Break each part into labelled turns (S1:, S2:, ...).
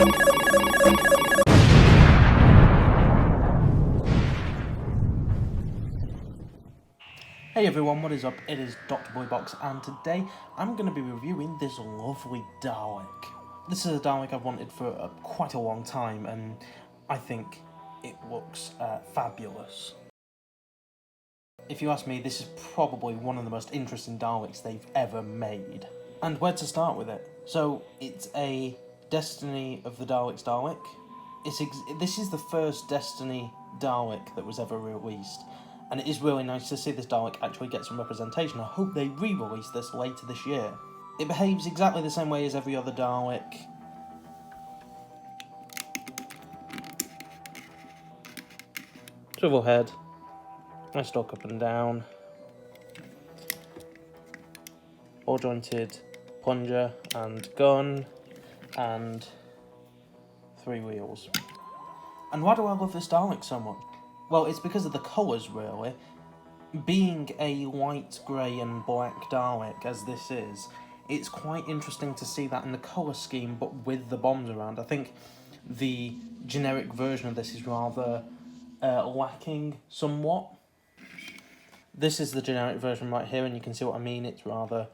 S1: Hey everyone, what is up? It is Dr. Boybox, and today I'm going to be reviewing this lovely Dalek. This is a Dalek I've wanted for quite a long time, and I think it looks fabulous. If you ask me, this is probably one of the most interesting Daleks they've ever made. And where to start with it? So, it's a Destiny of the Daleks Dalek. This is the first Destiny Dalek that was ever released. And it is really nice to see this Dalek actually get some representation. I hope they re-release this later this year. It behaves exactly the same way as every other Dalek. Swivel head. Nice stalk up and down. All jointed plunger and gun. And 3 wheels. And why do I love this Dalek so much? Well, it's because of the colours, really. Being a white, grey and black Dalek, as this is, it's quite interesting to see that in the colour scheme, but with the bombs around. I think the generic version of this is rather lacking somewhat. This is the generic version right here, and you can see what I mean. It's rather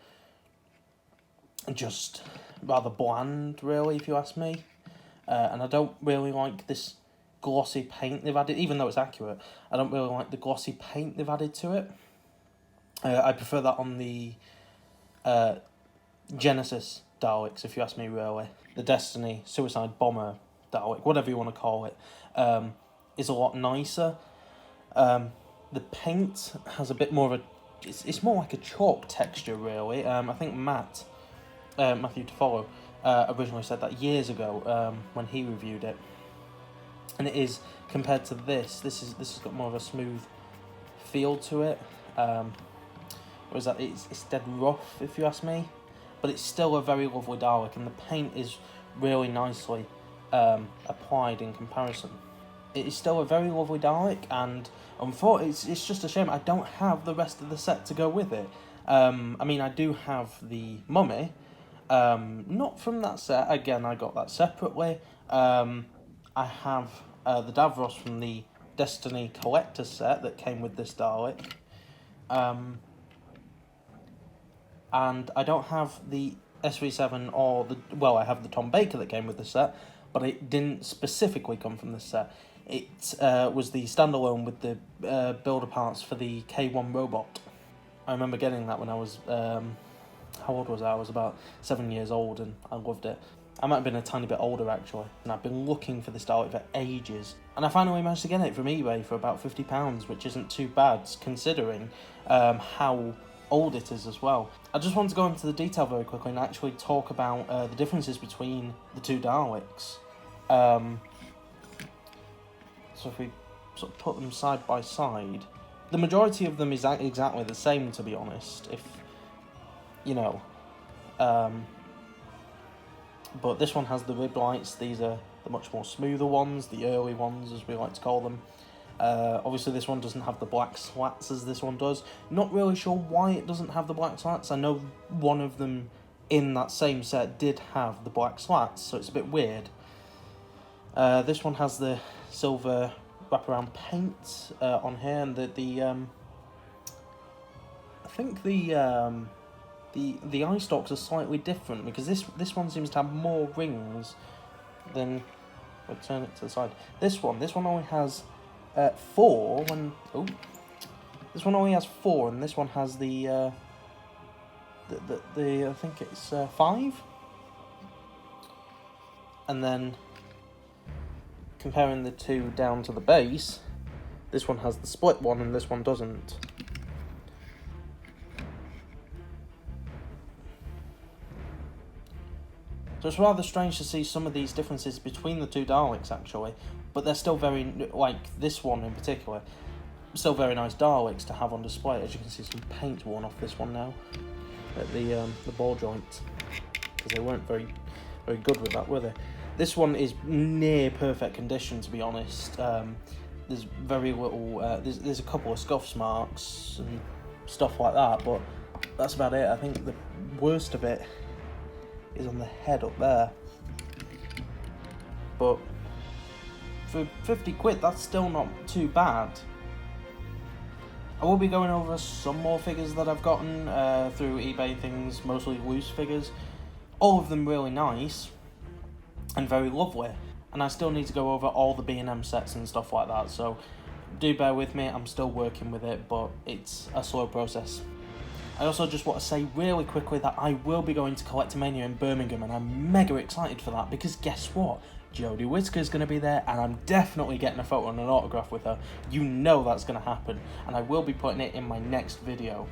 S1: bland, really, if you ask me. And I don't really like this glossy paint they've added, even though it's accurate. I don't really like the glossy paint they've added to it. I prefer that on the Genesis Daleks, if you ask me, really. The Destiny Suicide Bomber Dalek, whatever you want to call it, is a lot nicer. The paint has a bit more of a... It's more like a chalk texture, really. I think Matthew Tofollow originally said that years ago when he reviewed it. And it is, compared to this has got more of a smooth feel to it. Whereas that it's dead rough, if you ask me. But it's still a very lovely Dalek, and the paint is really nicely applied in comparison. It is still a very lovely Dalek, and unfortunately, it's just a shame I don't have the rest of the set to go with it. I mean, I do have the Mummy, not from that set. Again, I got that separately. I have the Davros from the Destiny Collector set that came with this Dalek. And I don't have the SV7 or I have the Tom Baker that came with the set, but it didn't specifically come from this set. It was the standalone with the builder parts for the K1 robot. I remember getting that when I was, how old was I? I was about 7 years old, and I loved it. I might have been a tiny bit older, actually, and I've been looking for this Dalek for ages. And I finally managed to get it from eBay for about £50, which isn't too bad, considering how old it is as well. I just want to go into the detail very quickly and actually talk about the differences between the two Daleks. So if we sort of put them side by side, the majority of them is exactly the same, to be honest, if, you know... But this one has the rib lights. These are the much more smoother ones, the early ones, as we like to call them. Obviously, this one doesn't have the black slats as this one does. Not really sure why it doesn't have the black slats. I know one of them in that same set did have the black slats, so it's a bit weird. This one has the silver wraparound paint on here, and I think the eye stalks are slightly different, because this one seems to have more rings than... I'll turn it to the side. This one only has 4. This one only has 4, and this one has the I think it's 5. And then comparing the two down to the base, this one has the split one, and this one doesn't. So it's rather strange to see some of these differences between the two Daleks, actually, but they're still very, like this one in particular, still very nice Daleks to have on display. As you can see, some paint worn off this one now at the ball joints, because they weren't very good with that, were they? This one is near perfect condition, to be honest. There's very little, there's a couple of scuffs marks and stuff like that, but that's about it. I think the worst of it is on the head up there. but for 50 quid, that's still not too bad. I will be going over some more figures that I've gotten through eBay things, mostly loose figures. All of them really nice and very lovely. And I still need to go over all the B&M sets and stuff like that, so do bear with me, I'm still working with it, but it's a slow process. I also just want to say really quickly that I will be going to Collectormania in Birmingham, and I'm mega excited for that, because guess what? Jodie Whittaker is going to be there, and I'm definitely getting a photo and an autograph with her. You know that's going to happen, and I will be putting it in my next video.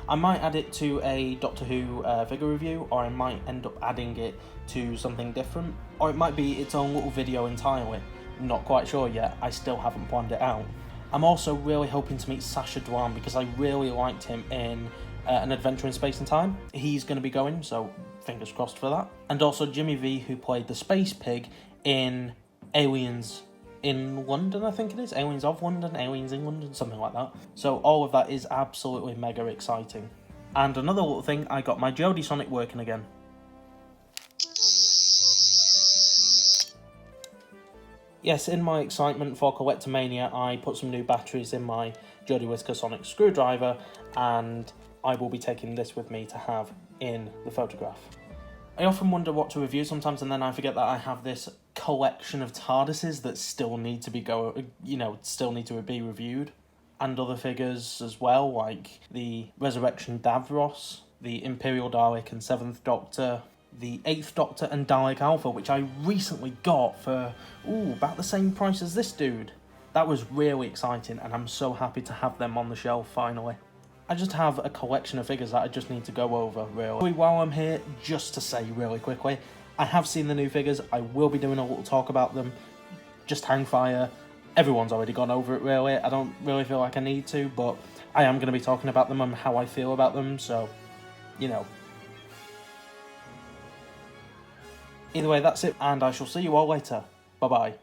S1: I might add it to a Doctor Who figure review, or I might end up adding it to something different, or it might be its own little video entirely. Not quite sure yet, I still haven't planned it out. I'm also really hoping to meet Sacha Dhawan, because I really liked him in An Adventure in Space and Time. He's going to be going, so fingers crossed for that. And also Jimmy V, who played the Space Pig in Aliens in London, I think it is. Aliens of London, Aliens in London, something like that. So all of that is absolutely mega exciting. And another little thing, I got my Jodie Sonic working again. Yes, in my excitement for Collectormania, I put some new batteries in my Jodie Whittaker Sonic screwdriver, and I will be taking this with me to have in the photograph. I often wonder what to review sometimes, and then I forget that I have this collection of TARDISes that still need to be reviewed, and other figures as well, like the Resurrection Davros, the Imperial Dalek and 7th Doctor, the 8th Doctor and Dalek Alpha, which I recently got for about the same price as this dude. That was really exciting, and I'm so happy to have them on the shelf finally. I just have a collection of figures that I just need to go over, really. While I'm here, just to say really quickly, I have seen the new figures. I will be doing a little talk about them. Just hang fire. Everyone's already gone over it, really. I don't really feel like I need to, but I am going to be talking about them and how I feel about them, so, you know. Either way, that's it, and I shall see you all later. Bye-bye.